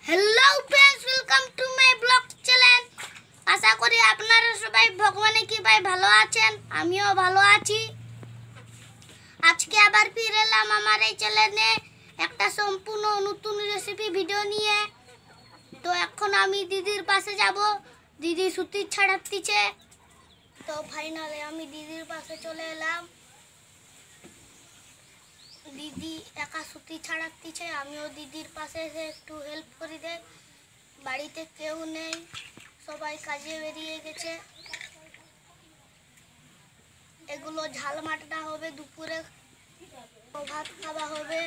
Hello friends, welcome to my blog channel. আশা করি আপনারা সবাই ভগবানের কৃপায় ভালো আছেন, আমিও ভালো আছি। আজকে আবার ফিরে এলাম আমার এই চ্যানেলে একটা সম্পূর্ণ নতুন রেসিপি ভিডিও নিয়ে। তো এখন আমি দিদির পাশে যাব, দিদি সুতি ছাড়াচ্ছিছে। তো ফাইনালি আমি দিদির পাশে চলে এলাম। দিদি একা সুতি ছাড়াচ্ছিছে, আমিও দিদির পাশে এসে একটু হেল্প করে দেই। বাড়িতে কেউ নেই, সবাই কাজে বেরিয়ে গেছে। এগুলো ঝাল মাটনা হবে, দুপুরে ভাত খাওয়া হবে।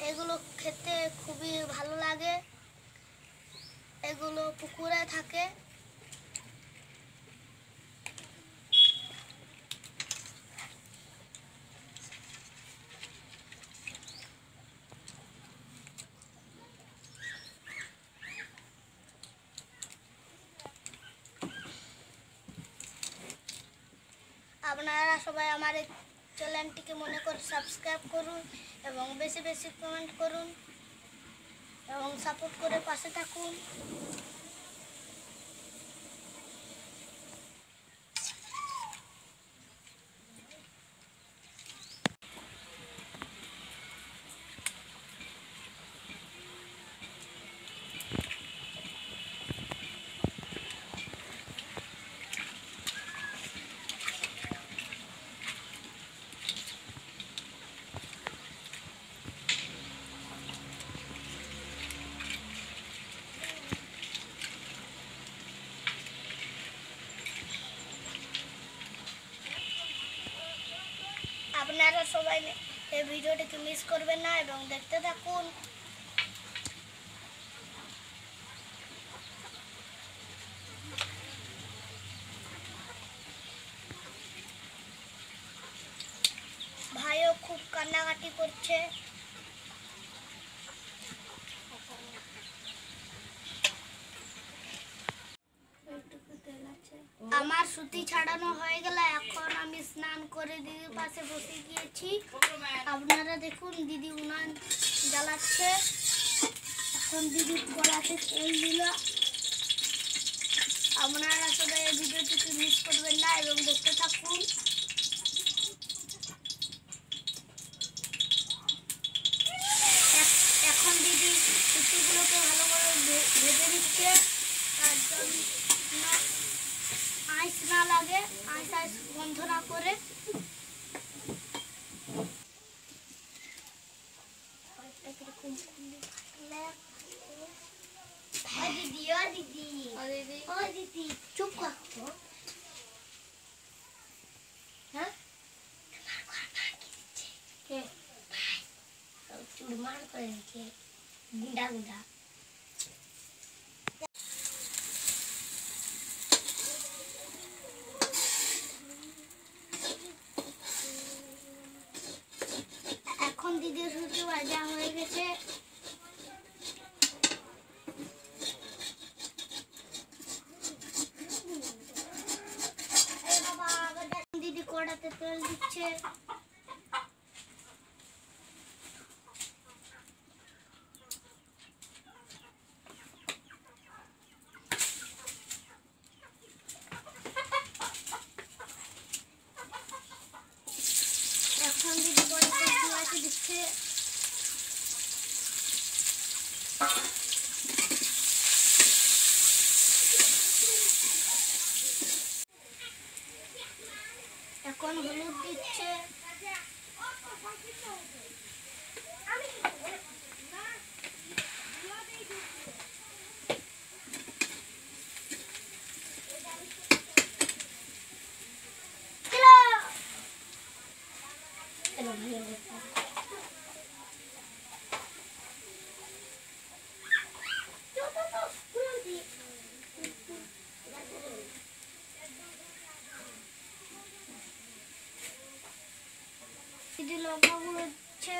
এগুলো খেতে খুবই ভালো লাগে, এগুলো পুকুরে থাকে। আপনারা সবাই আমার এই চ্যানেলটিকে মনে করে সাবস্ক্রাইব করুন এবং বেশি বেশি কমেন্ট করুন এবং সাপোর্ট করে পাশে থাকুন। আপনারা সবাই এই ভিডিওটিকে মিস করবেন না এবং দেখতে থাকুন। ভাইও খুব কান্নাকাটি করছে। আমার সুতি ছাড়ানো হয়ে গেল, এখন আমি স্নান করে দিদির পাশে বসে গিয়েছি। আপনারা দেখুন, দিদি উনান জ্বালাচ্ছে। এখন দিদি কড়াতে তেল দিল। আপনারা সবাই এই ভিডিওটিকে মিস করবেন না এবং দেখতে থাকুন। এখন দিদি সুতিগুলোকে ভালো করে ভেজে দিচ্ছে, তার জন্য আইস না লাগে, আইস বন্ধ না করে। দিদি চুপ করো। হ্যাঁ, চুরমার করে দিচ্ছে গুঁড়া গুঁড়া। এখন দিদির সুতি ভাজা হয়ে গেছে। দিদি কড়াতে তেল দিচ্ছে। এখন দিদি কড়াতে পেঁয়াজ দিচ্ছে। এখন হলুদ দিচ্ছে। দিদি লঙ্কা গুঁড়ো দিচ্ছে।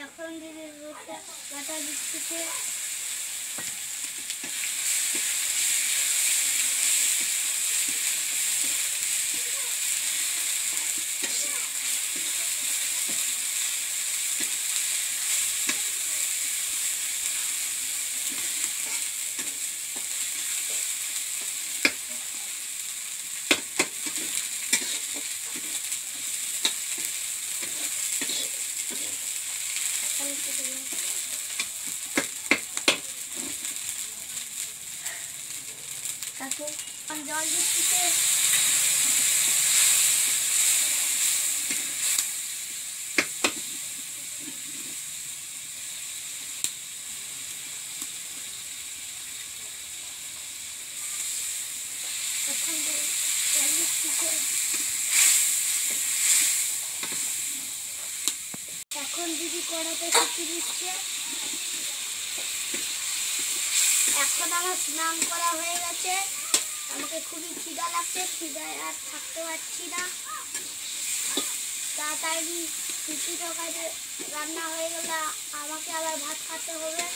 এখন দিদি রসুন বাটা দিচ্ছে। দেখো জল দিচ্ছে। এখন দিদি কড়াতে শিখে দিচ্ছে। এখন আমার স্নান করা হয়ে গেছে। আমাকে খুবই খিদা লাগছে, খিদায় আর থাকতে পারছি না। তাড়াতাড়ি খিচুড়ি তরকারি রান্না হয়ে গেলে আমাকে আবার ভাত খেতে হবে।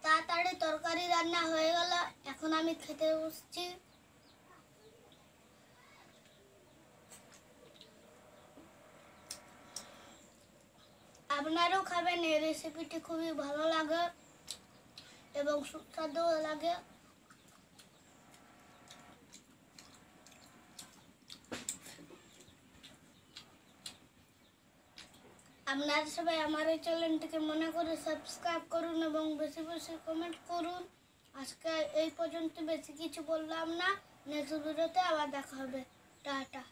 তাড়াতাড়ি তরকারি রান্না হয়ে গেল। এখন আমি খেতে বসছি। আপনারাও খাবেন, এই রেসিপিটি খুবই ভালো লাগে এবং সুস্বাদুও লাগে। আপনারা সবাই আমার এই চ্যানেলটিকে মনে করে সাবস্ক্রাইব করুন এবং বেশি বেশি কমেন্ট করুন। আজকে এই পর্যন্ত, বেশি কিছু বললাম না। নেক্সট ভিডিওতে আবার দেখা হবে। টাটা।